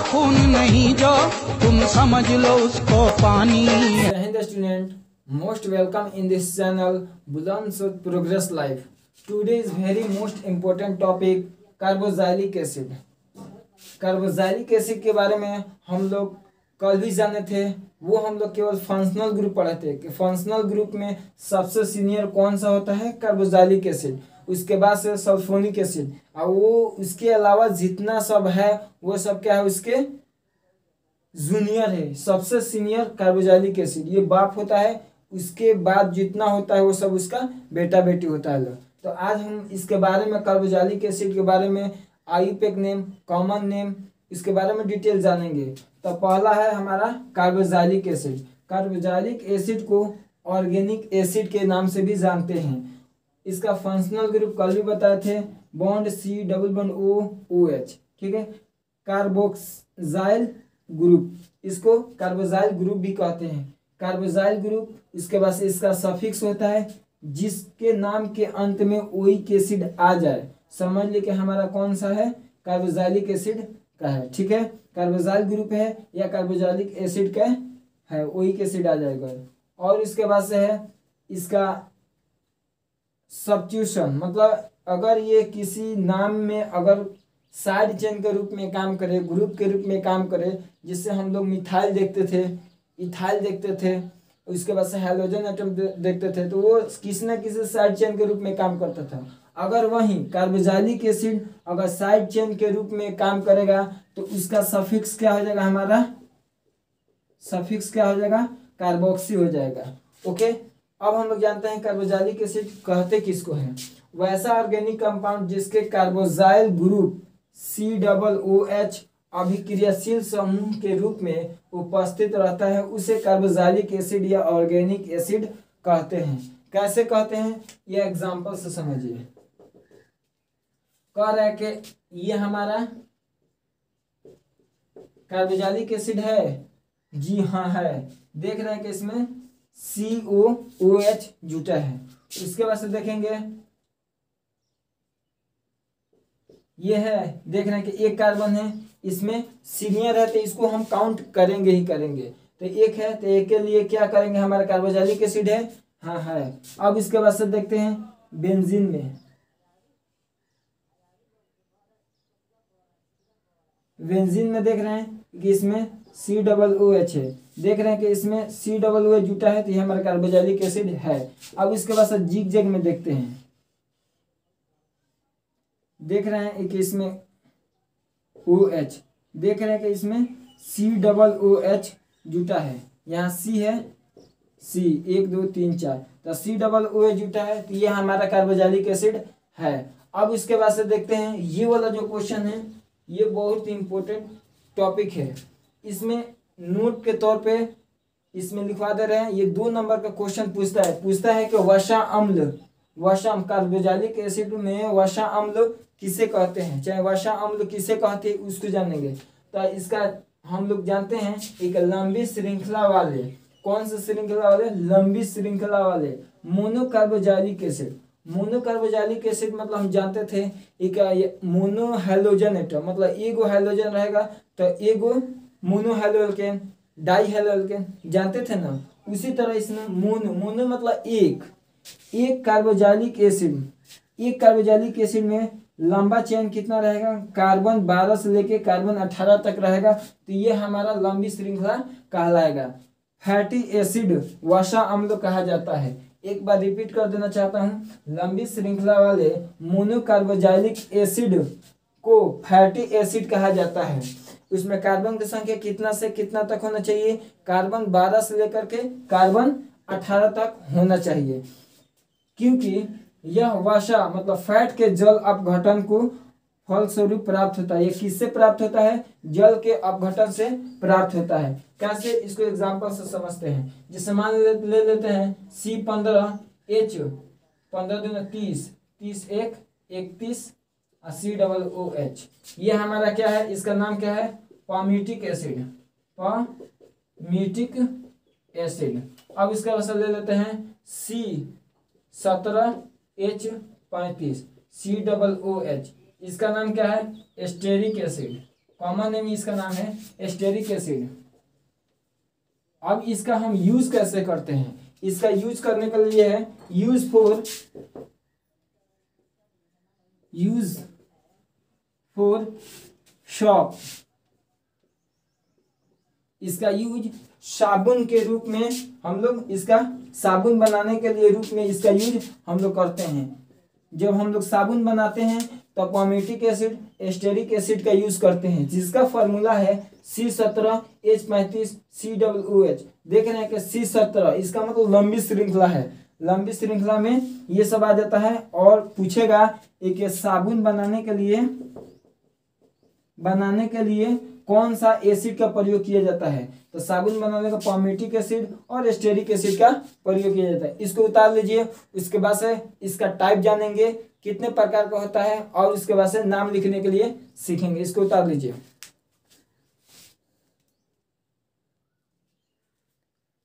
खून नहीं जो तुम समझ लो उसको पानी। जय Hind student, most welcome in this channel Buland Sud Progress Life. Today is very most important topic carboxylic acid. Carboxylic acid के बारे में हम लोग कल भी जाने थे। वो हम लोग केवल फंक्शनल ग्रुप पढ़े थे कि फंक्शनल ग्रुप में सबसे सीनियर कौन सा होता है, कार्बोक्सिलिक एसिड। उसके बाद से सल्फोनिक एसिड, और वो उसके अलावा जितना सब है वो सब क्या है, उसके जूनियर है। सबसे सीनियर कार्बोक्सिलिक एसिड ये बाप होता है, उसके बाद जितना होता है वो सब उसका बेटा बेटी होता है। तो आज हम इसके बारे में कार्बोक्सिलिक एसिड के बारे में आईयूपैक नेम, कॉमन नेम, इसके बारे में डिटेल जानेंगे। तो पहला है हमारा कार्बोक्सिलिक एसिड। कार्बोक्सिलिक एसिड को ऑर्गेनिक एसिड के नाम से भी जानते हैं। इसका फंक्शनल ग्रुप कल भी बताए थे, bond C double bond O O H, ठीक है। कार्बोक्सिल ग्रुप, इसको कार्बोक्सिल ग्रुप भी कहते हैं। कार्बोक्सिल ग्रुप, इसके बाद इसका सफिक्स होता है जिसके नाम के अंत में ओइक एसिड आ जाए। समझ ले कि हमारा कौन सा है, कार्बोक्सिलिक एसिड का है, ठीक है। कार्बोक्सिल ग्रुप है या कार्बोक्सिलिक एसिड का है, ओइक एसिड आ जाएगा। और इसके बाद से है इसका सब्स्टिट्यूशन, मतलब अगर ये किसी नाम में अगर साइड चेन के रूप में काम करे, ग्रुप के रूप में काम करे, जिससे हम लोग मिथाइल देखते थे, इथाइल देखते थे, उसके बाद से हाइड्रोजन एटम देखते थे, तो वो किसी न किसी साइड चेन के रूप में काम करता था। अगर वहीं कार्बोक्सिलिक एसिड अगर साइड चेन के रूप में काम करेगा तो उसका सफिक्स क्या हो जाएगा, हमारा सफिक्स क्या हो जाएगा, कार्बोक्सी हो जाएगा। ओके, अब हम लोग जानते हैं कार्बोक्सिलिक एसिड कहते किसको हैं। वैसा ऑर्गेनिक कंपाउंड जिसके कार्बोक्सिल ग्रुप COOH अभिक्रियाशील समूह के रूप में उपस्थित रहता है, उसे कार्बोक्सिलिक एसिड या ऑर्गेनिक एसिड कहते हैं। कैसे कहते हैं, ये एग्जांपल से समझिए। कह रहा है कि ये हमारा कार्बोक्सिलिक एसिड है, जी हाँ है। देख रहे हैं कि इसमें COOH जुटा है। उसके बाद से देखेंगे ये है, देख रहे हैं कि एक कार्बन है, इसमें सीनियर है तो इसको हम काउंट करेंगे ही करेंगे। तो एक है तो एक के लिए क्या करेंगे, हमारा कार्बोक्सिलिक एसिड है, हाँ है। अब इसके बाद से देखते हैं बेंजीन में। बेंजीन में देख रहे हैं कि इसमें COOH है। देख रहे हैं कि इसमें COOH जुटा है तो ये हमारा कार्बोक्सिलिक एसिड है। अब इसके बाद से जिग-जैग में देखते हैं, देख रहे हैं कि इसमें OH, देख रहे हैं कि इसमें COOH जुटा है। यहाँ C है, C 1 2 3 4, तो COOH जुटा है तो ये हमारा कार्बोक्सिलिक एसिड है। अब इसके बाद से देखते हैं ये वाला जो क्वेश्चन है, ये बहुत ही इंपॉर्टेंट टॉपिक है। इसमें नोट के तौर पे इसमें लिखवा दे रहे हैं। ये 2 नंबर का क्वेश्चन पूछता है कि वसा अम्ल, कार्बोक्सिलिक एसिड में वसा अम्ल किसे कहते हैं, चाहे वसा अम्ल किसे कहते हैं उसको जानेंगे। तो इसका हम लोग जानते हैं एक लंबी श्रृंखला वाले, कौन से श्रृंखला वाले, लंबी श्रृंखला वाले मोनोकार्बोक्सिलिक एसिड। मोनोकार्बोक्सिलिक एसिड मतलब हम जानते थे एक मोनो हाइड्रोजन एटम, मतलब एगो हाइड्रोजन रहेगा तो एगो मोनो हाइड्रोजन, डाई हाइड्रोजन, जानते थे ना। उसी तरह इसमें मोनो मतलब एक कार्बोक्सिलिक एसिड, एक कार्बोक्सिलिक एसिड में लंबा चेन कितना रहेगा, कार्बन 12 से लेके कार्बन 18 तक रहेगा, तो ये हमारा लंबी श्रृंखला कहलाएगा। फैटी एसिड वसा अम्ल कहा जाता है। एक बार रिपीट कर देना चाहता हूँ, लंबी श्रृंखला वाले मोनोकार्बोक्सिलिक एसिड को फैटी एसिड कहा जाता है। उसमें कार्बन की संख्या कितना से कितना तक होना चाहिए, कार्बन 12 से लेकर के कार्बन 18 तक होना चाहिए, क्योंकि यह वसा मतलब फैट के जल अपघटन को फलस्वरूप प्राप्त होता है। ये किससे प्राप्त होता है, जल के अपघटन से प्राप्त होता है। कैसे, इसको एग्जांपल से समझते हैं। जैसे मान ले लेते हैं C15H 15 दूनी 30, 30 1 31 COOH। ये हमारा क्या है, इसका नाम क्या है, पामीटिक एसिड, पामीटिक एसिड। अब इसका वैसे ले लेते हैं C17H35 COOH। इसका नाम क्या है, एस्टेरिक एसिड, कॉमन नेम इसका नाम है एस्टेरिक एसिड। अब इसका हम यूज कैसे करते हैं, इसका यूज करने के लिए है यूज फॉर शॉप। इसका यूज साबुन के रूप में हम लोग, इसका साबुन बनाने के लिए रूप में इसका यूज हम लोग करते हैं। जब हम लोग साबुन बनाते हैं तो पामेटिक एसिड, एस्टेरिक एसिड का यूज करते हैं, जिसका फॉर्मूला है C17H35COOH। देख रहे हैं कि C17 इसका मतलब लंबी श्रृंखला है। लंबी श्रृंखला में ये सब आ जाता है। और पूछेगा एक साबुन बनाने के लिए कौन सा एसिड का प्रयोग किया जाता है, तो साबुन बनाने का पामेटिक एसिड और एस्टेरिक एसिड का प्रयोग किया जाता है। इसको उतार लीजिए। उसके बाद से इसका टाइप जानेंगे कितने प्रकार का होता है, और उसके बाद से नाम लिखने के लिए सीखेंगे। इसको उतार लीजिए।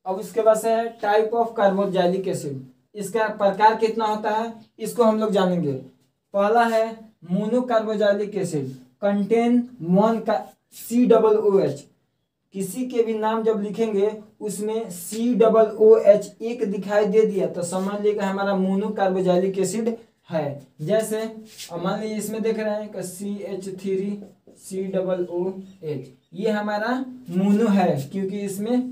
अब इसके बाद से है टाइप ऑफ कार्बोक्सिलिक एसिड। इसका प्रकार कितना होता है इसको हम लोग जानेंगे। पहला है मोनोकार्बोक्सिलिक एसिड, कंटेन वन का COOH। किसी के भी नाम जब लिखेंगे उसमें COOH एक दिखाई दे दिया तो समझ लीजिएगा हमारा मोनोकार्बोक्सिलिक एसिड है। जैसे मान लीजिए इसमें देख रहे हैं कि CH3COOH, ये हमारा मोनो है क्योंकि इसमें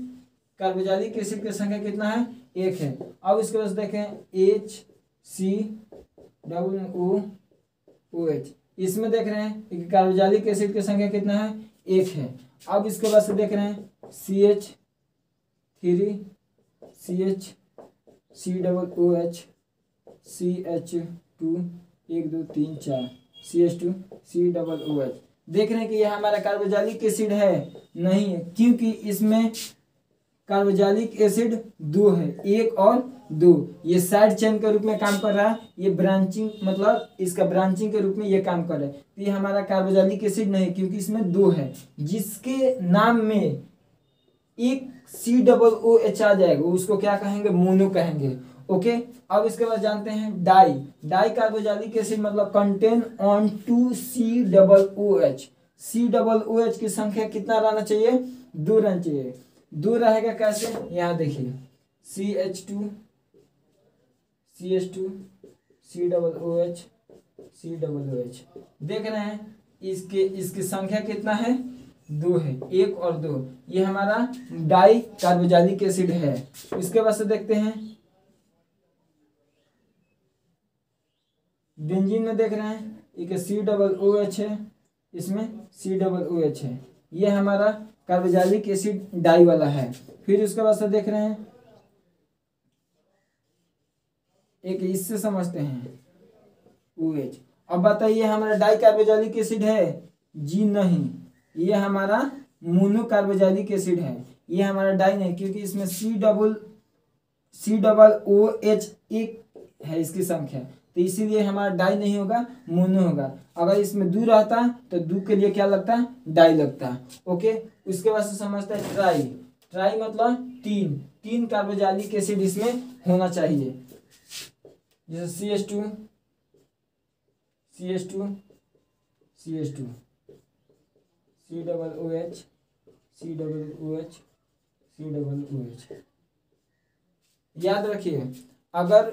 कार्बोक्सिलिक एसिड की संख्या कितना है, 1 है। अब इसके बाद देखें HCOOH, इसमें देख रहे हैं कि कार्बोक्सिलिक एसिड की संख्या कितना है, 1 है। अब इसके बाद से देख रहे हैं CH3CHCOOH CH2 1 2 3 4 CH2COOH। देख रहे हैं कि यह हमारा कार्बोक्सिलिक एसिड है, नहीं है, क्योंकि इसमें कार्बोक्सिलिक एसिड 2 है, 1 और 2। ये साइड चेन के रूप में काम कर रहा है, ये ब्रांचिंग मतलब इसका ब्रांचिंग के रूप में ये काम कर रहा है। तो ये हमारा कार्बोक्सिलिक एसिड नहीं, क्योंकि इसमें 2 है। जिसके नाम में एक COOH आ जाएगा उसको क्या कहेंगे, मोनो कहेंगे। ओके। अब इसके बाद जानते हैं डाई कार्बोक्सिलिक एसिड मतलब कंटेन ऑन 2 COOH। COOH की संख्या कितना रहना चाहिए, 2 रहना चाहिए। 2 रहेगा कैसे, यहाँ देखिए CH2 COOH। देख रहे हैं इसकी संख्या कितना है, 2 है, 1 और 2। ये हमारा डाई कार्बोक्सिलिक एसिड है। इसके बाद से देखते हैं बेंजीन में, देख रहे हैं एक COOH है, इसमें COOH है। ये हमारा कार्बोक्सिलिक एसिड डाई वाला है। फिर उसके बाद से देख रहे हैं एक इससे समझते हैं OH। अब बताइए हमारा डाई कार्बोक्सिलिक एसिड है, जी नहीं, ये हमारा मोनो कार्बोक्सिलिक एसिड है। ये हमारा डाई नहीं, क्योंकि इसमें COOH एक है इसकी संख्या, तो इसीलिए हमारा डाई नहीं होगा, मोनो होगा। अगर इसमें 2 रहता तो 2 के लिए क्या लगता है, डाई लगता है। ओके। उसके बाद से समझते हैं ट्राई मतलब 3 कार्बोक्सिलिक एसिड इसमें होना चाहिए। जैसे CH2 COOH। याद रखिए, अगर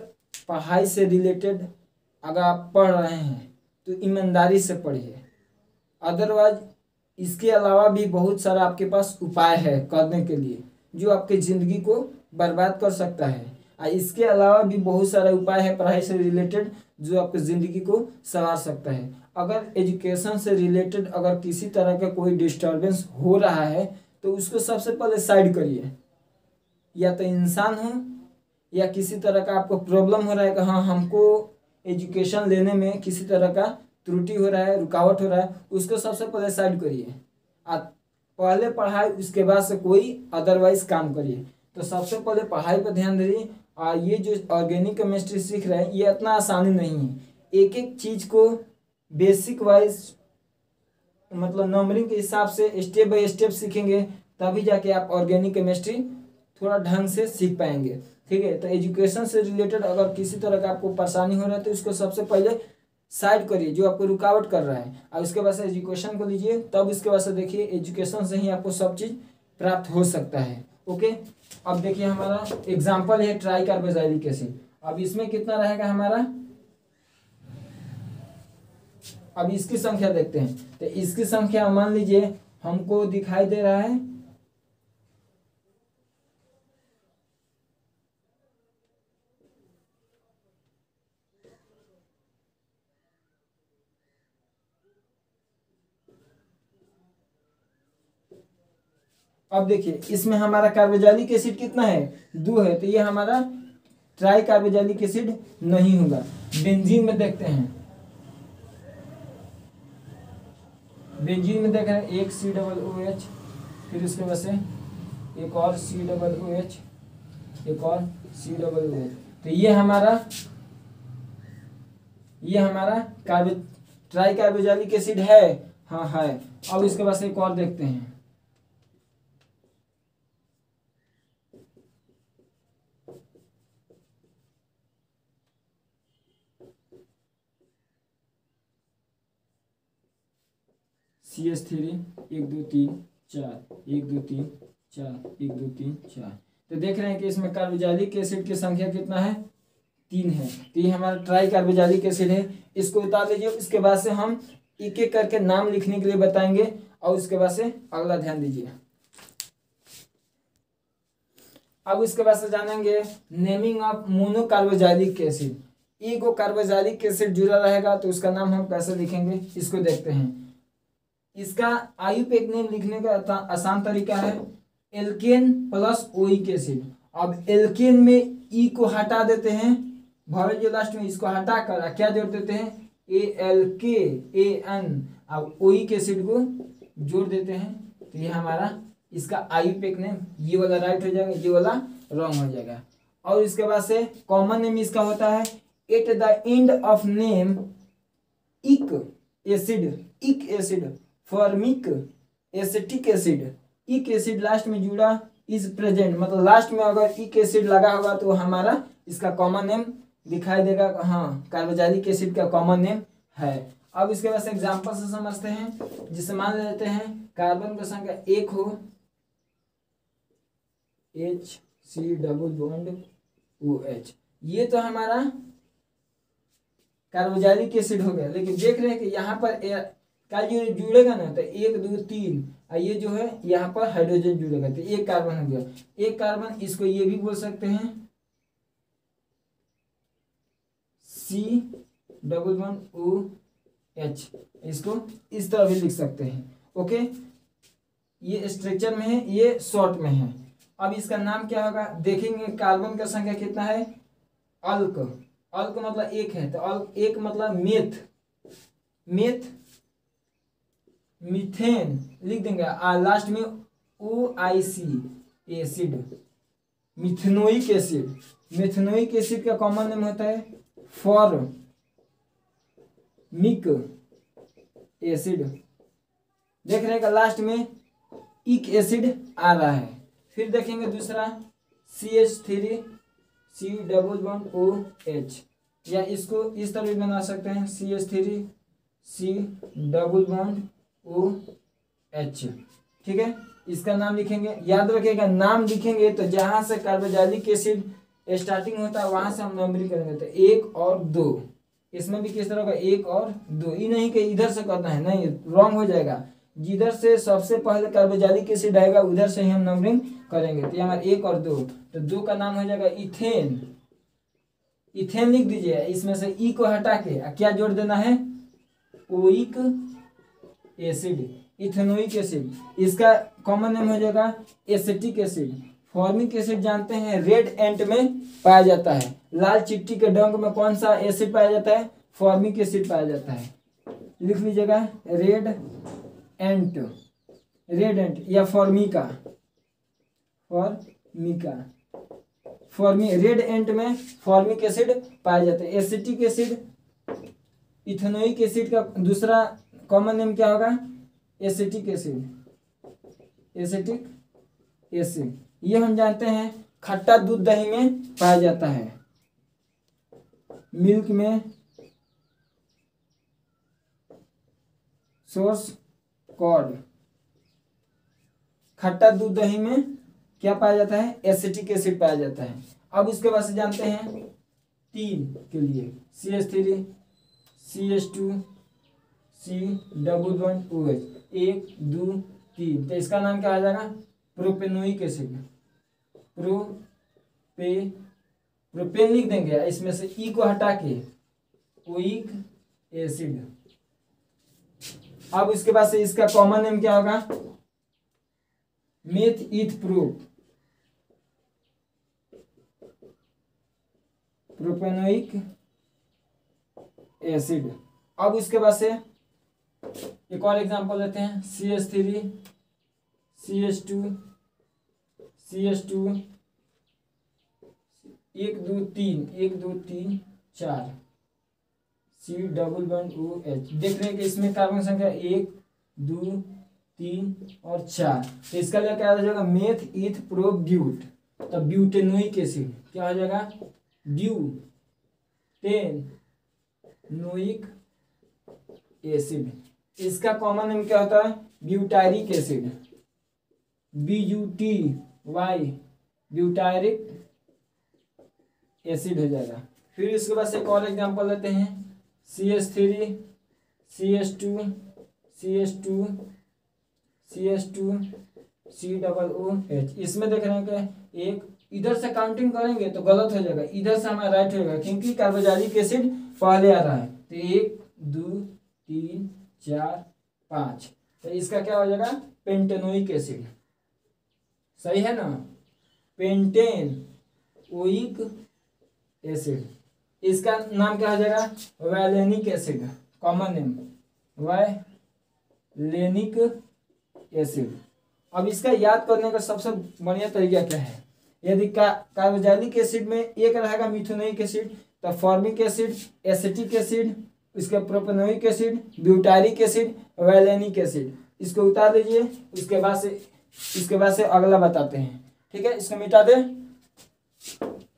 पढ़ाई से रिलेटेड अगर आप पढ़ रहे हैं तो ईमानदारी से पढ़िए। अदरवाइज इसके अलावा भी बहुत सारा आपके पास उपाय है करने के लिए जो आपके ज़िंदगी को बर्बाद कर सकता है। और इसके अलावा भी बहुत सारा उपाय है पढ़ाई से रिलेटेड जो आपकी ज़िंदगी को संवार सकता है। अगर एजुकेशन से रिलेटेड अगर किसी तरह का कोई डिस्टर्बेंस हो रहा है तो उसको सबसे पहले साइड करिए। या तो इंसान हो या किसी तरह का आपको प्रॉब्लम हो रहा है कि हाँ हमको एजुकेशन लेने में किसी तरह का त्रुटि हो रहा है, रुकावट हो रहा है, उसको सबसे पहले साइड करिए। पहले पढ़ाई, उसके बाद से कोई अदरवाइज काम करिए। तो सबसे पहले पढ़ाई पर ध्यान दीजिए। और ये जो ऑर्गेनिक केमिस्ट्री सीख रहे हैं ये इतना आसानी नहीं है। एक एक चीज़ को बेसिक वाइज मतलब नंबरिंग के हिसाब से स्टेप बाय स्टेप सीखेंगे, तभी जाके आप ऑर्गेनिक केमिस्ट्री थोड़ा ढंग से सीख पाएंगे। ठीक है। तो एजुकेशन से रिलेटेड अगर किसी तरह का आपको परेशानी हो रहा है तो इसको सबसे पहले साइड करिए जो आपको रुकावट कर रहा है, और उसके बाद से एजुकेशन को लीजिए, तब उसके बाद से देखिए एजुकेशन से ही आपको सब चीज़ प्राप्त हो सकता है। ओके, अब देखिए हमारा एग्जाम्पल है ट्राई कार्बोक्सिलिक एसिड। अब इसमें कितना रहेगा हमारा, अब इसकी संख्या देखते हैं। तो इसकी संख्या मान लीजिए हमको दिखाई दे रहा है अब देखिए इसमें हमारा कार्बोक्सिलिक एसिड कितना है, 2 है, तो ये हमारा ट्राई कार्बोक्सिलिक एसिड नहीं होगा। बेंजीन में देखते हैं, बेंजीन में देख रहे हैं एक COOH, फिर उसके बाद से एक और COOH, एक और COOH, तो ये हमारा ट्राई कार्बोक्सिलिक एसिड है। हाँ है। अब इसके बाद से एक और देखते हैं, CH3 1 2 3 4 1 2 3 4 1 2 3 4। तो देख रहे हैं कि इसमें कार्बोक्सिलिक एसिड की संख्या कितना है, 3 है। तो ये हमारा ट्राई कार्बोक्सिलिक एसिड है। इसको उतार लीजिए। इसके बाद से हम एक एक करके नाम लिखने के लिए बताएंगे, और उसके बाद से अगला ध्यान दीजिए। अब इसके बाद से जानेंगे नेमिंग ऑफ मोनोकार्बोक्सिलिक एसिड। एक को कार्बोक्सिलिक एसिड जुड़ा रहेगा तो उसका नाम हम कैसे लिखेंगे, इसको देखते हैं। इसका आयुपेक नेम लिखने का आसान तरीका है एल्केन प्लस ओइक एसिड। अब एल्केन में ई को हटा देते हैं, भावल जो लास्ट में, इसको हटा कर क्या जोड़ देते हैं, ALKAN। अब ओइक एसिड को जोड़ देते हैं, तो ये हमारा इसका आयुपेक नेम, ये वाला राइट हो जाएगा, ये वाला रॉन्ग हो जाएगा। और इसके बाद से कॉमन नेम इसका होता है at the end of name इक एसिड फॉर्मिक एसिटिक एसिड। इक एसिड लास्ट में जुड़ा इज प्रेजेंट, मतलब लास्ट में अगर इक एसिड लगा होगा तो हमारा इसका कॉमन नेम दिखाई देगा। हाँ, कार्बोक्सिलिक एसिड का कॉमन नेम है। अब इसके बाद से एग्जांपल से समझते हैं, जिसे मान लेते हैं कार्बन का संख्या 1 हो, HC⋅OH, ये तो हमारा कार्बोक्सिलिक एसिड हो गया। लेकिन देख रहे हैं कि यहाँ पर का जो जुड़ेगा ना, तो 1 2 3, और ये जो है यहाँ पर हाइड्रोजन जुड़ेगा, तो एक कार्बन हो गया। एक कार्बन, इसको ये भी बोल सकते हैं C⋅OH, इसको इस तरह भी लिख सकते हैं। ओके, ये स्ट्रक्चर में है, ये शॉर्ट में है। अब इसका नाम क्या होगा देखेंगे। कार्बन का संख्या कितना है, अल्क मतलब 1 है, तो अल्क 1 मतलब मेथ मीथेन लिख देंगे, लास्ट में OIC acid, methanoic acid. Methanoic acid का कॉमन नेम होता है फॉर्मिक एसिड। देख रहे हैं लास्ट में इक एसिड आ रहा है। फिर देखेंगे दूसरा CH3COOH, या इसको इस तरह भी बना सकते हैं CH3COOH। ठीक है, इसका नाम लिखेंगे। याद रखिएगा नाम लिखेंगे तो जहां से कार्बोक्सिलिक एसिड स्टार्टिंग होता है वहां से हम नंबरिंग करेंगे, तो 1 और 2। इसमें भी किस तरह का 1 और 2, ये नहीं कि इधर से करना है, नहीं, रॉन्ग हो जाएगा। जिधर से सबसे पहले कार्बोक्सिलिक एसिड आएगा उधर से ही हम नंबरिंग करेंगे। तो हमारा 1 और 2, तो 2 का नाम हो जाएगा इथेन लिख दीजिए। इसमें से ई को हटा के क्या जोड़ देना है, ओइक एसिड, इथेनोइक एसिड। इसका कॉमन नेम हो जाएगा एसिटिक एसिड। फॉर्मिक एसिड जानते हैं रेड एंट में पाया जाता है। लाल चिट्टी के डंक में कौन सा एसिड पाया जाता है, फॉर्मिक एसिड पाया जाता है। लिख लीजिएगा रेड एंट या फॉर्मिका। रेड एंट में फॉर्मिक एसिड पाया जाता है। एसिटिक एसिड, इथेनोइक एसिड का दूसरा कॉमन नेम क्या होगा, एसिटिक एसिड। ये हम जानते हैं खट्टा दूध दही में पाया जाता है, मिल्क में सोर्स कॉर्ड। खट्टा दूध दही में क्या पाया जाता है? एसिटिक एसिड पाया जाता है। अब उसके बाद से जानते हैं 3 के लिए CH3 CH2 C++OH 1 2 3। तो इसका नाम क्या आ जाएगा? Propanoic acid. प्रोपेन लिख देंगे, इसमें से ई को हटा के ओइक एसिड। अब उसके बाद से इसका कॉमन नेम क्या होगा? Meth eth propanoic acid. अब उसके बाद से एक और एग्जांपल लेते हैं CH3 CH2 1 2 3 1 2 3 4 C++OH। देख रहे हैं कि इसमें कार्बन संख्या 1 2 3 और 4। तो इसका लिए क्या हो जाएगा? Meth eth pro but. तो ब्यूटेनोइक एसिड क्या हो जाएगा? Butanoic acid. इसका कॉमन नेम क्या होता है? Butyric acid. BUTY butyric acid हो जाएगा। फिर इसके बाद से एक और एग्जांपल लेते हैं CH3 CH2 C++OH। इसमें देख रहे हैं कि एक इधर से काउंटिंग करेंगे तो गलत हो जाएगा, इधर से हमारा राइट हो जाएगा क्योंकि कार्बोक्सिलिक एसिड पहले आ रहा है। तो 1 2 3 4 5। तो इसका क्या हो जाएगा? Pentanoic acid. सही है ना? Pentanoic acid. इसका नाम क्या हो जाएगा? Valeric acid. Common name valeric acid. अब इसका याद करने का सबसे बढ़िया तरीका क्या है? यदि कार्बोक्सिलिक एसिड में एक रहेगा मिथेनोइक एसिड, तो फॉर्मिक एसिड, एसिटिक एसिड, इसका propanoic acid, butyric acid, valeric acid. इसको उतार दीजिए। इसके बाद से अगला बताते हैं। ठीक है, इसको मिटा दे।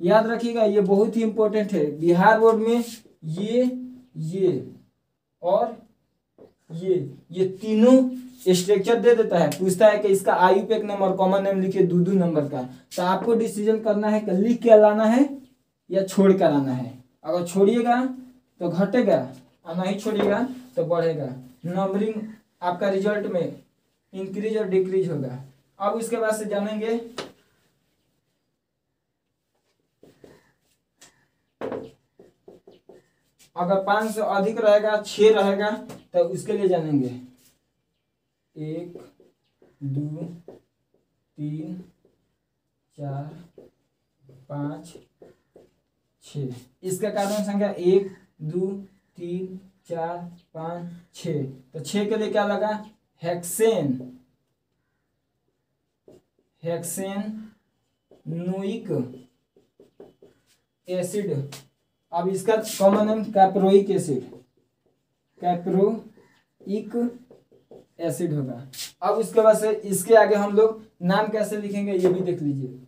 याद रखिएगा, ये बहुत ही इंपॉर्टेंट है। बिहार बोर्ड में ये और ये तीनों स्ट्रक्चर दे देता है। पूछता है कि इसका IUPAC नंबर, कॉमन नेम लिखिए 2 नंबर का। तो आपको डिसीजन करना है कि लिख के लाना है या छोड़ कर आना है। अगर छोड़िएगा तो घटेगा और नहीं छोड़िएगा तो बढ़ेगा। नंबरिंग आपका रिजल्ट में इंक्रीज और डिक्रीज होगा। अब इसके बाद से जानेंगे अगर 5 से अधिक रहेगा, 6 रहेगा, तो उसके लिए जानेंगे 1 2 3 4 5 6। इसका कार्बन संख्या 1 2 3 4 5 6। तो 6 के लिए क्या लगा? हेक्सेनोइक एसिड। अब इसका कॉमन नेम कैप्रोइक एसिड होगा। अब उसके बाद से इसके आगे हम लोग नाम कैसे लिखेंगे ये भी देख लीजिए।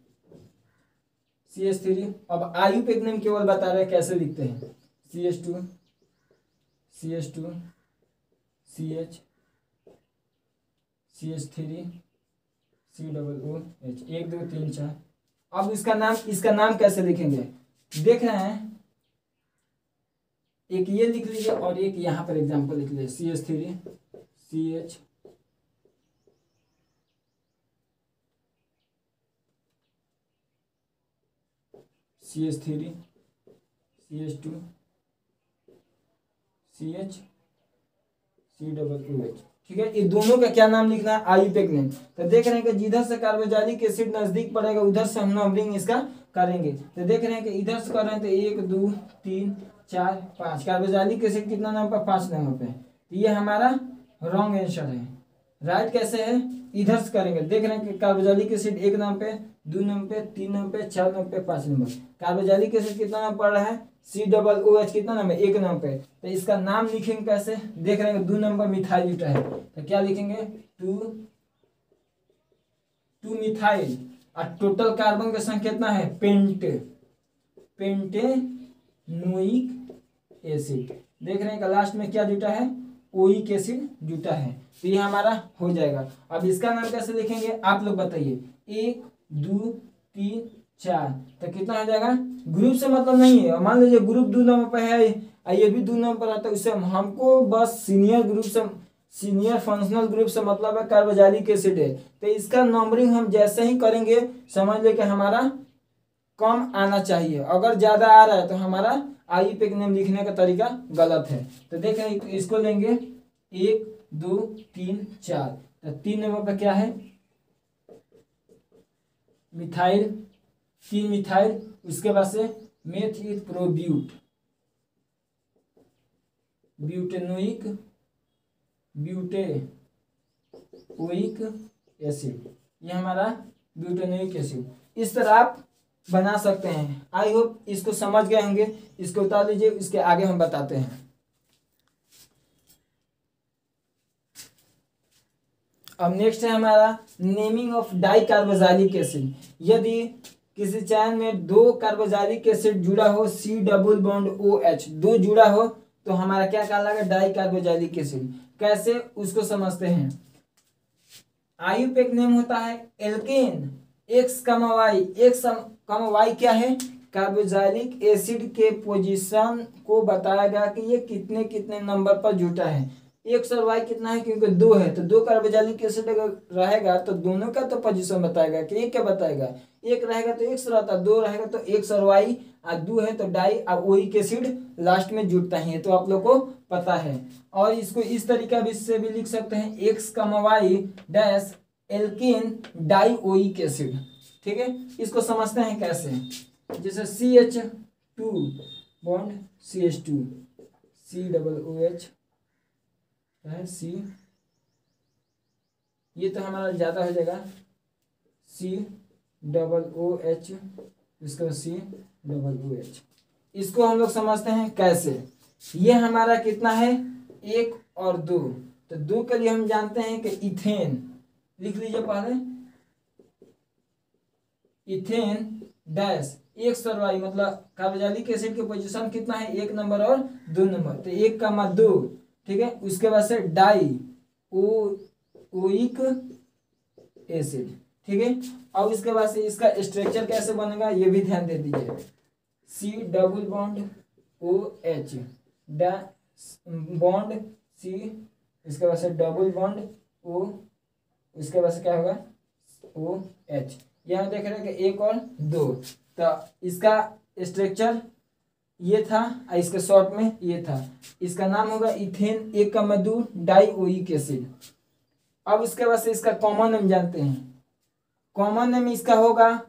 CH3। अब IUPAC नेम केवल बता रहे हैं कैसे लिखते हैं। CH2 CH CH3 C++OH 1 2 3 4। अब इसका नाम कैसे लिखेंगे? देख रहे हैं, एक ये लिख लीजिए और एक यहाँ पर एग्जांपल लिख लीजिए। CH3 CH CH3 CH2 CH C++OH। ठीक है, ये दोनों का क्या नाम लिखना है? IUPAC name. तो देख रहे हैं कि जिधर से कार्बोक्सिलिक एसिड नजदीक पड़ेगा उधर से हम नंबरिंग इसका करेंगे। तो देख रहे हैं कि इधर से कर रहे हैं तो 1 2 3 4 5। कार्बोक्सिलिक एसिड कितना नंबर पे? 5 नंबर पे। तो ये हमारा रॉन्ग आंसर है। राइट कैसे है? इधर से करेंगे। देख रहे हैं कि कार्बोक्सिलिक एसिड 1 नंबर पे, 2 नंबर पे, 3 नंबर पे, 4 नंबर पे, 5 नंबर। कार्बोक्सिलिक एसिड कितना नंबर पड़ रहा है? C++OH कितना नंबर? 1 नंबर पे। तो इसका नाम लिखेंगे कैसे? देख रहे हैं 2 नंबर मिथाइल जुटा है, तो क्या लिखेंगे? 2 मिथाइल। और टोटल कार्बन का संख्या कितना है? Pentanoic acid. देख रहे हैं कि लास्ट में क्या जुटा है? ओइक एसिड जुटा है। तो ये हमारा हो जाएगा। अब इसका नाम कैसे लिखेंगे आप लोग बताइए। 1 2 3 4, तो कितना हो जाएगा। ग्रुप से मतलब नहीं है, मान लीजिए ग्रुप 2 नंबर पर है और ये भी 2 नंबर पर आता है, उससे हमको बस सीनियर ग्रुप से, सीनियर फंक्शनल ग्रुप से मतलब है कार्बोक्सिलिक एसिड है। तो इसका नंबरिंग हम जैसे ही करेंगे समझ ले कि हमारा कम आना चाहिए, अगर ज्यादा आ रहा है तो हमारा IUPAC नेम लिखने का तरीका गलत है। तो देखें इसको लेंगे 1 2 3 4, तो 3 नंबर पर क्या है मिथाइल, 3 मिथाइल, उसके बाद से मेथिल प्रोब्यूट, ब्यूटेनोइक, ब्यूटेओइक एसिड, ये हमारा ब्यूटेनोइक एसिड। इस तरह आप बना सकते हैं। आई होप इसको समझ गए होंगे। इसको उतार लीजिए, इसके आगे हम बताते हैं। अब नेक्स्ट है हमारा naming of di carboxylic acid. यदि किसी चैन में 2 कार्बोक्सिलिक एसिड जुड़ा हो, C डबल बॉन्ड OH 2 जुड़ा हो, तो हमारा क्या कहलाएगा डाई कार्बोक्सिलिक एसिड। कैसे उसको समझते हैं। IUPAC नेम होता है alkene X, Y। X, Y क्या है कार्बोक्सिलिक एसिड के पोजीशन को बताएगा कि ये कितने कितने नंबर पर जुटा है। X और Y कितना है, क्योंकि 2 है तो 2 कार्बोक्सिलिक एसिड अगर रहेगा तो दोनों का तो पोजीशन बताएगा कि एक क्या बताएगा, 1 रहेगा तो X रहता, 2 रहेगा तो X और Y, और 2 है तो डाई और ओइक एसिड लास्ट में जुटता है, तो आप लोग को पता है। और इसको इस तरीका भी से भी लिख सकते हैं X, Y dash alkane di oic acid. ठीक है, इसको समझते हैं कैसे। जैसे CH2 bond CH2, C double OH है C, ये तो हमारा ज्यादा हो जाएगा C डबल OH, इसका C डबल OH। इसको हम लोग समझते हैं कैसे। ये हमारा कितना है 1 और 2, तो 2 के लिए हम जानते हैं कि इथेन, लिख लीजिए पहले इथेन डैश X और Y, मतलब कार्बोक्सिलिक एसिड की पोजीशन कितना है 1 नंबर और 2 नंबर, तो 1 का 2। ठीक है, उसके बाद से डाई ओइक एसिड। ठीक है, अब इसके बाद से इसका स्ट्रक्चर कैसे बनेगा ये भी ध्यान दे दीजिए। C double bond OH bond C, इसके बाद से डबल बॉन्ड O, इसके बाद से क्या होगा OH। यहाँ देख रहे हैं कि 1 और 2, तो इसका स्ट्रक्चर ये था और इसके शॉर्ट में ये था। इसका नाम होगा इथेन 1 का 2 डाई ओइक एसिड। अब उसके बाद से इसका कॉमन नेम जानते हैं। कॉमन नेम इसका होगा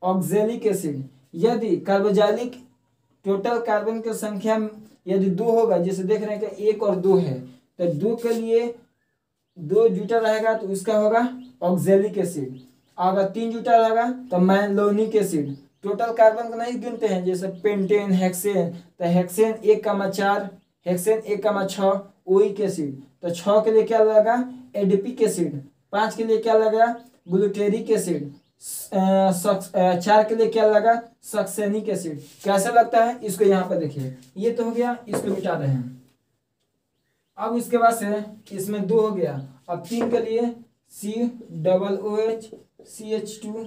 ऑक्जेलिक एसिड। यदि कार्बोक्सिलिक टोटल कार्बन की संख्या यदि 2 होगा, जैसे देख रहे हैं कि 1 और 2 है, तो 2 के लिए 2 जुटा रहेगा तो उसका होगा ऑक्जेलिक एसिड। अगर 3 जुटा रहेगा तो मैलोनिक एसिड। टोटल कार्बन को नहीं गिनते हैं, जैसे पेंटेन, हेक्सेन, तो हेक्सेन 1 का 4, हेक्सेन 1 का 6 ओइक एसिड। तो 6 के लिए क्या लगेगा एडिपिक एसिड, 5 के लिए क्या लगेगा ग्लूटेरिक एसिड, 4 के लिए क्या लगा सक्सेनिक एसिड। कैसे लगता है इसको यहाँ पर देखिए, ये तो हो गया, इसको मिटा रहे हैं। अब इसके बाद से इसमें 2 हो गया, अब 3 के लिए C double OH CH2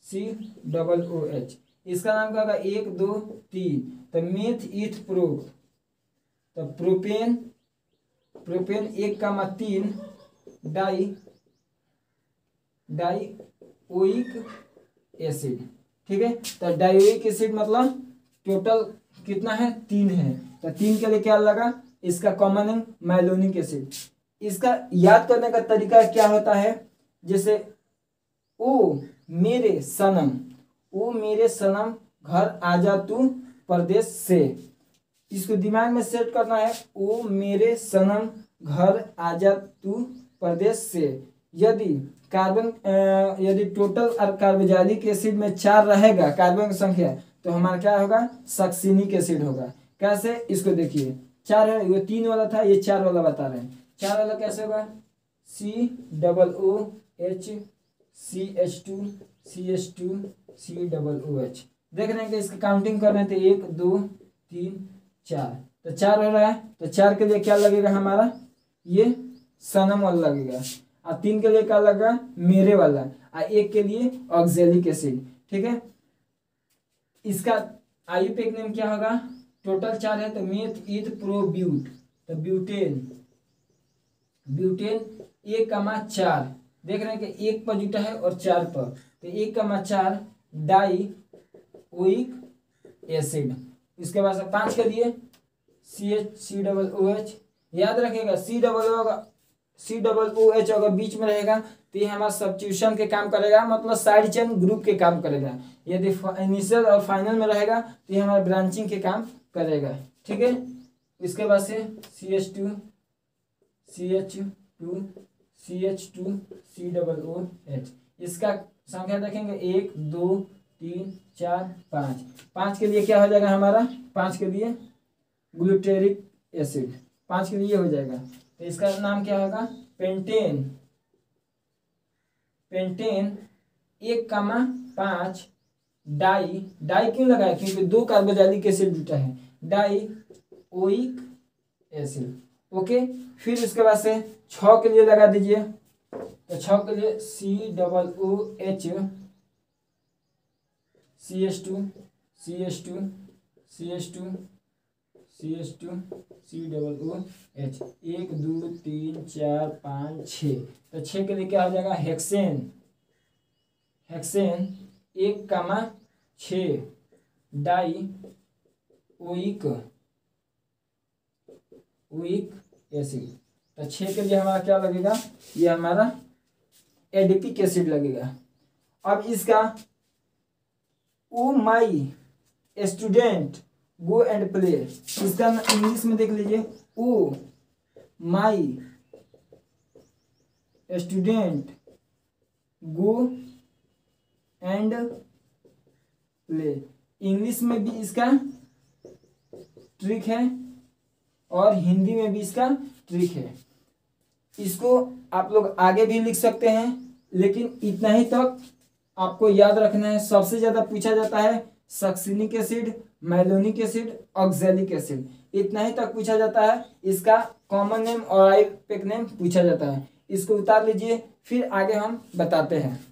C double OH, इसका नाम क्या होगा 1 2 3, तो मेथ ईथ प्रोप, तो प्रोपेन 1 का 3 डाई ओइक एसिड। ठीक है, तो डाइओइक एसिड मतलब टोटल कितना है 3 है, तो 3 के लिए क्या लगा इसका कॉमन नेम मैलोनिक एसिड। इसका याद करने का तरीका क्या होता है, जैसे ओ मेरे सनम घर आजा तू परदेश से, इसको दिमाग में सेट करना है। ओ मेरे सनम घर आजा तू परदेश से। यदि टोटल कार्बोक्सिलिक एसिड में 4 रहेगा कार्बन की संख्या, तो हमारा क्या होगा सक्सिनिक एसिड होगा। कैसे इसको देखिए, 4 है, ये 3 वाला था, ये 4 वाला बता रहे हैं। 4 वाला कैसे होगा C double OH CH2 CH2 C double OH। देख रहे हैं कि इसकी काउंटिंग कर रहे हैं, तो 1 2 3 4, तो 4 हो रहा है, तो 4 के लिए क्या लगेगा हमारा ये सनम वाला लगेगा, और 3 के लिए क्या लगेगा, मेरे वाला, और 1 के लिए ऑक्जेलिक एसिड। ठीक है, इसका आईयूपीएक नेम क्या होगा, टोटल 4 है तो मेथ ईथ प्रोब्यूट, तो ब्यूटेन, ब्यूटेन 1,4, देख रहे हैं कि 1 पर जुटा है और 4 पर, तो 1,4 डाई ओइक एसिड। इसके बाद 5 के लिए CH, याद रखिएगा COOH अगर बीच में रहेगा तो ये हमारा सब्स्टिट्यूशन के काम करेगा, मतलब साइड चेन ग्रुप के काम करेगा। यदि इनिशियल और फाइनल में रहेगा तो ये हमारा ब्रांचिंग के काम करेगा। ठीक है, इसके बाद से CH2 COOH, इसका संख्या देखेंगे 1 2 3 4 5। 5 के लिए क्या हो जाएगा हमारा, 5 के लिए ग्लूटेरिक एसिड, 5 के लिए हो जाएगा, तो इसका नाम क्या होगा, पेंटेन। पेंटेन 1,5 डाई क्यों लगाया, क्योंकि 2 कार्बोक्सिलिक एसिड जुटा है, डाई ओइक एसिड। ओके, फिर उसके बाद से 6 के लिए लगा दीजिए, तो 6 के लिए COOH CH2 COOH 1 2 3 4 5 6, तो 6 के लिए क्या हो जाएगा, हेक्सेन 1,6 डाई ओइक एसिड, तो 6 के लिए हमारा क्या लगेगा, ये हमारा एडिपिक एसिड लगेगा। अब इसका oh my student go and play, इसका इंग्लिश में देख लीजिए, oh my student go and play, English में भी इसका ट्रिक है और हिंदी में भी इसका ट्रिक है। इसको आप लोग आगे भी लिख सकते हैं, लेकिन इतना ही तक आपको याद रखना है। सबसे ज्यादा पूछा जाता है succinic acid, malonic acid, oxalic acid, इतना ही तक पूछा जाता है। इसका कॉमन नेम और आईयूपीएक नेम पूछा जाता है। इसको उतार लीजिए, फिर आगे हम बताते हैं।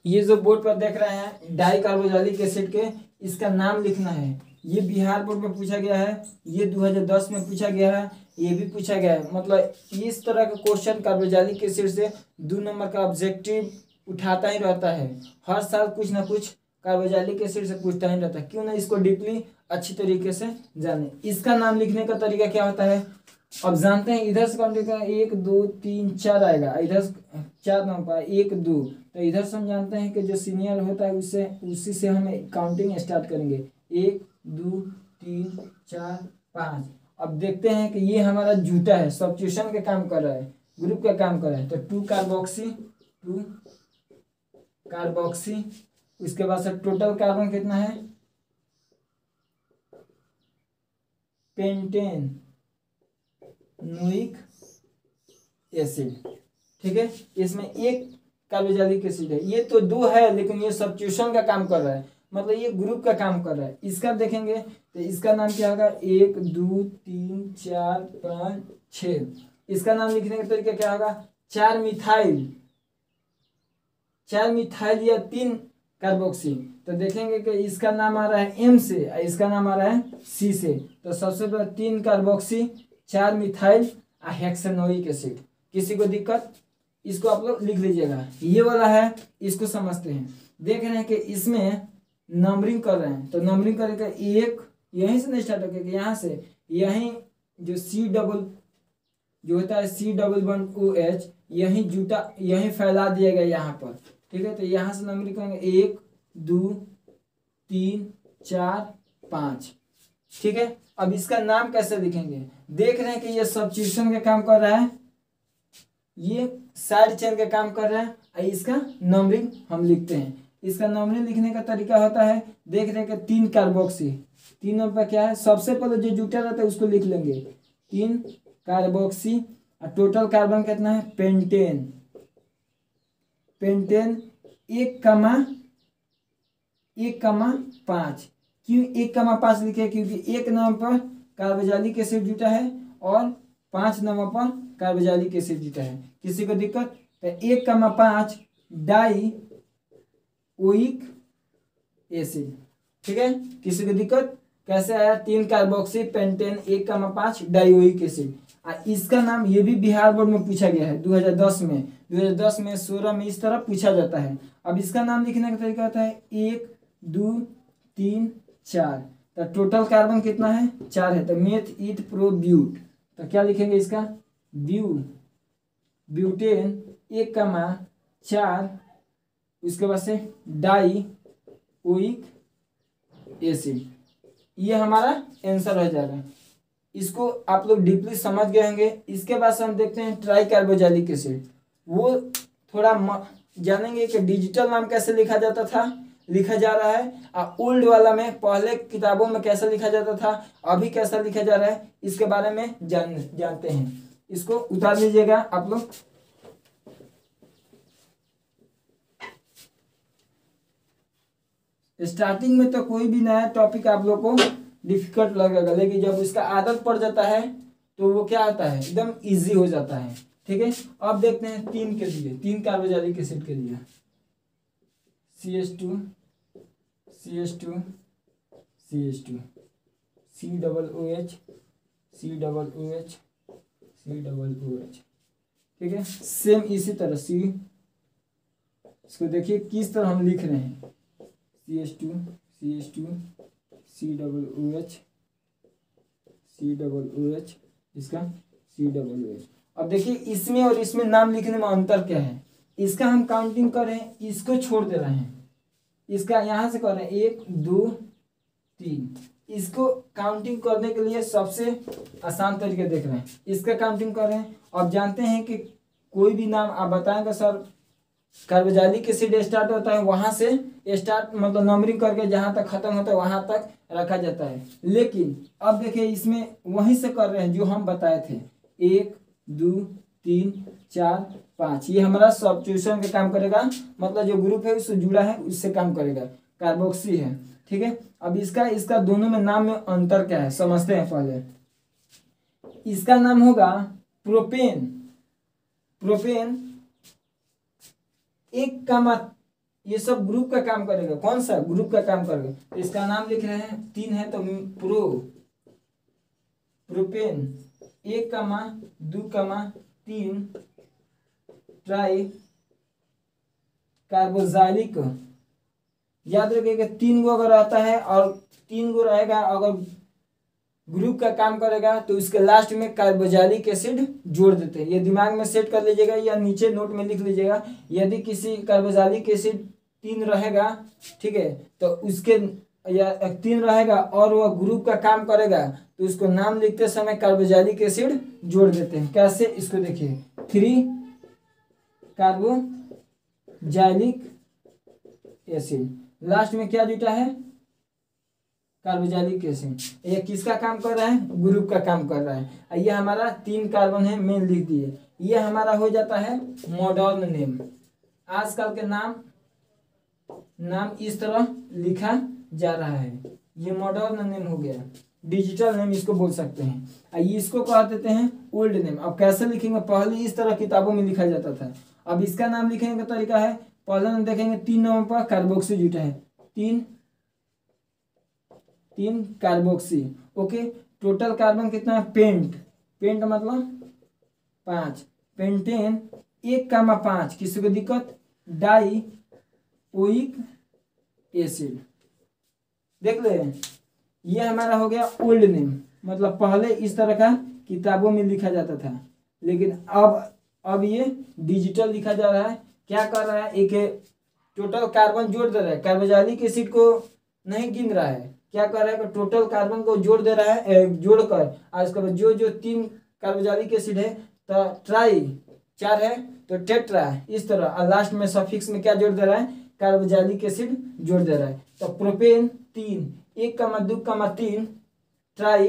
ये जो बोर्ड पर देख रहे हैं डाई कार्बोक्सिलिक एसिड के, इसका नाम लिखना है। ये बिहार बोर्ड में पूछा गया है, ये 2010 में पूछा गया है, ये भी पूछा गया है। मतलब इस तरह का क्वेश्चन कार्बोक्सिलिक एसिड से 2 नंबर का ऑब्जेक्टिव उठाता ही रहता है। हर साल कुछ ना कुछ कार्बोक्सिलिक एसिड से पूछता ही रहता है, क्यों ना इसको डीपली अच्छी तरीके से जाने। इसका नाम लिखने का तरीका क्या होता है, अब जानते हैं। इधर से काउंट करें 1 2 3 4 आएगा, इधर 4 नंबर 1 2, तो इधर से हम जानते हैं कि जो सीनियर होता है उससे उसी से हम काउंटिंग स्टार्ट करेंगे। 1 2 3 4 5। अब देखते हैं कि ये हमारा जूटा है, सब्स्टिट्यूशन का काम कर रहा है, ग्रुप का काम कर रहा है, तो 2 कार्बोक्सी, उसके बाद से टोटल कार्बन कितना है, पेंटेन नोइक एसिड। ठीक है, इसमें 1 कार्बोक्सिलिक एसिड है, ये तो 2 है लेकिन ये सब्स्टिट्यूशन का काम कर रहा है, मतलब ये ग्रुप का काम कर रहा है। इसका देखेंगे तो इसका नाम क्या होगा, 1 2 3 4 5 6। इसका नाम लिखने का तरीका क्या होगा, 4 मिथाइल या 3 कार्बोक्सी। तो देखेंगे कि इसका नाम आ रहा है M से और इसका नाम आ रहा है C से। तो सबसे पहले 3 कार्बोक्सी 4 मिथाइल हेक्सेनोइक एसिड। किसी को दिक्कत, इसको आप लोग लिख लीजिएगा। ये वाला है, इसको समझते हैं। देख रहे हैं कि इसमें नंबरिंग कर रहे हैं, तो नंबरिंग करके 1 यहीं से नहीं स्टार्ट होगा, यहाँ से यहीं जो C डबल जो होता है C++OH यहीं जूटा यहीं फैला दिया गया यहाँ पर। ठीक है, तो यहाँ से नंबरिंग करेंगे 1 2 3 4 5। ठीक है, अब इसका नाम कैसे लिखेंगे, देख रहे हैं कि ये सब्स्टिट्यूशन का काम कर रहा है, ये साइड चेन का काम कर रहा है, और इसका नंबरिंग हम लिखते हैं। इसका नंबरिंग लिखने का तरीका होता है, देख रहे हैं कि 3 कार्बोक्सी, 3 नंबर क्या है, सबसे पहले जो जुटा रहता है उसको लिख लेंगे 3 कार्बोक्सी, और टोटल कार्बन कितना है, पेंटेन 1,5। क्यों 1,5 लिखे, क्योंकि 1 नंबर पर कार्बोक्सिलिक एसिड जुटा है और 5 नंबर पर कार्बोक्सिलिक एसिड जुटा है। किसी को दिक्कत? तो 1,5 डाई ओइक एसिड। ठीक है, किसी को दिक्कत? कैसे आया? 3 कार्बोक्सी पेंटेन 1,5 डाइओइक एसिड। इसका नाम ये भी बिहार बोर्ड में पूछा गया है 2010 में। 2010 में 16 में इस तरह पूछा जाता है। अब इसका नाम लिखने का तरीका होता है 1 2 3 4। तो टोटल कार्बन कितना है? 4 है। तो मेथ ईथ प्रो ब्यूट। तो क्या लिखेंगे इसका? ब्यूटेन 1,4 उसके बाद से डाई ओइक एसिड। ये हमारा आंसर हो जाएगा। इसको आप लोग डीपली समझ गए होंगे। इसके बाद से हम देखते हैं ट्राई कार्बोक्सिलिक एसिड। वो थोड़ा जानेंगे कि डिजिटल नाम कैसे लिखा जाता था, लिखा जा रहा है। ओल्ड वाला में पहले किताबों में कैसे लिखा जाता था, अभी कैसा लिखा जा रहा है, इसके बारे में जानते हैं। इसको उतार लीजिएगा आप लोग। स्टार्टिंग में तो कोई भी नया टॉपिक आप लोग को डिफिकल्ट लगेगा, लेकिन जब उसका आदत पड़ जाता है तो वो क्या होता है? एकदम इजी हो जाता है। ठीक है, अब देखते हैं 3 के लिए, 3 कार्बोक्सिलिक एसिड के लिए। CH2 CH2 CH2 COOH COOH COOH। ठीक है, सेम इसी तरह सी। इसको देखिए किस तरह हम लिख रहे हैं। CH2 CH2 COOH COOH इसका COOH। अब देखिए इसमें और इसमें नाम लिखने में अंतर क्या है। इसका हम काउंटिंग कर रहे हैं, इसको छोड़ दे रहे हैं। इसका यहाँ से कर रहे हैं 1 2 3। इसको काउंटिंग करने के लिए सबसे आसान तरीके देख रहे हैं, इसका काउंटिंग कर रहे हैं। अब जानते हैं कि कोई भी नाम आप बताएंगे सर कार्बोक्सिलिक एसिड स्टार्ट होता है वहां से स्टार्ट मतलब नंबरिंग करके जहां तक खत्म होता है वहां तक रखा जाता है। लेकिन अब देखिए इसमें वहीं से कर रहे हैं जो हम बताए थे 1 2 3 4 5। ये हमारा सब्स्टिट्यूशन का काम करेगा, मतलब जो ग्रुप है उससे जुड़ा है उससे काम करेगा। कार्बोक्सी है। ठीक है, अब इसका दोनों में नाम में अंतर क्या है समझते हैं पहले। इसका नाम होगा प्रोपेन। प्रोपेन 1, ये सब ग्रुप का काम करेगा। कौन सा ग्रुप का काम करेगा? तो इसका नाम लिख रहे हैं 3 है तो प्रोपेन 1, 2, 3 ट्राई कार्बोक्सिलिक। याद रखिएगा 3 गो अगर रहता है और 3 गो रहेगा, अगर ग्रुप का काम करेगा तो उसके लास्ट में कार्बोक्सिलिक एसिड जोड़ देते हैं। ये दिमाग में सेट कर लीजिएगा या नीचे नोट में लिख लीजिएगा। यदि किसी कार्बोक्सिलिक एसिड 3 रहेगा, ठीक है, तो उसके या 3 रहेगा और वह ग्रुप का काम करेगा तो उसको नाम लिखते समय कार्बोक्सिलिक एसिड जोड़ देते हैं। कैसे? इसको देखिए 3 कार्बोक्सिलिक एसिड, लास्ट में क्या जुटा है? Carboxylic acid. ये किसका काम कर रहा है? ग्रुप का काम कर रहा है। ये हमारा 3 कार्बन है, मेन लिख दिए। ये हमारा हो जाता है मॉडर्न नेम। आजकल के नाम इस तरह लिखा जा रहा है। ये मॉडर्न नेम हो गया, डिजिटल नेम इसको बोल सकते हैं। इसको कह देते हैं ओल्ड नेम। अब कैसे लिखेंगे? पहले इस तरह किताबों में लिखा जाता था। अब इसका नाम लिखने का तरीका है, पहले हम देखेंगे 3 नंबर पर कार्बोक्सी जुटा है, 3 कार्बोक्सी। ओके, टोटल कार्बन कितना है? पेंट मतलब 5। पेंटेन 1,5। किसी को दिक्कत? Die oic acid. देख ले, ये हमारा हो गया ओल्ड नेम, मतलब पहले इस तरह का किताबों में लिखा जाता था, लेकिन अब ये डिजिटल लिखा जा रहा है। क्या कर रहा है? एक टोटल कार्बन जोड़ दे रहा है, कार्बोक्सिलिक एसिड को नहीं गिन रहा है। क्या कर रहा है? टोटल कार्बन को जोड़ दे रहा है, जोड़कर आज के बाद जो 3 कार्बोक्सिलिक एसिड है तो ट्राई 4 है तो टेट्रा, इस तरह। और लास्ट में सफिक्स में क्या जोड़ दे रहा है? कार्बोक्सिलिक एसिड जोड़ दे रहा है। तो प्रोपेन 3 1, 2, 3 ट्राई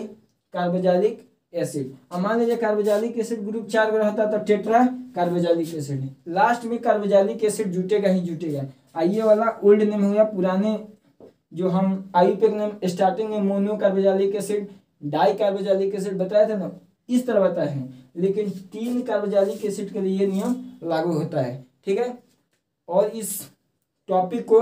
कार्बोक्सिलिक एसिड। अब मान लीजिए कार्बोक्सिलिक एसिड ग्रुप 4 का रहता तो टेट्रा कार्बोक्सिलिक एसिड। लास्ट में कार्बोक्सिलिक एसिड जुटेगा ही जुटेगा। ये वाला ओल्ड नेम हो गया। पुराने जो हम आयुपेक नेम स्टार्टिंग में mono carboxylic acid, di carboxylic acid बताए थे ना, इस तरह बताए हैं, लेकिन 3 कार्बोक्सिलिक एसिड के लिए ये नियम लागू होता है। ठीक है, और इस टॉपिक को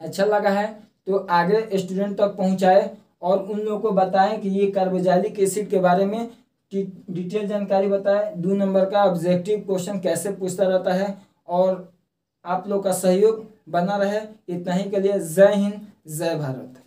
अच्छा लगा है तो आगे स्टूडेंट तक पहुंचाए और उन लोगों को बताएं कि ये कार्बोक्सिलिक एसिड के बारे में डिटेल जानकारी बताएं। 2 नंबर का ऑब्जेक्टिव क्वेश्चन कैसे पूछता रहता है, और आप लोग का सहयोग बना रहे। इतना ही के लिए जय हिंद, जय भारत।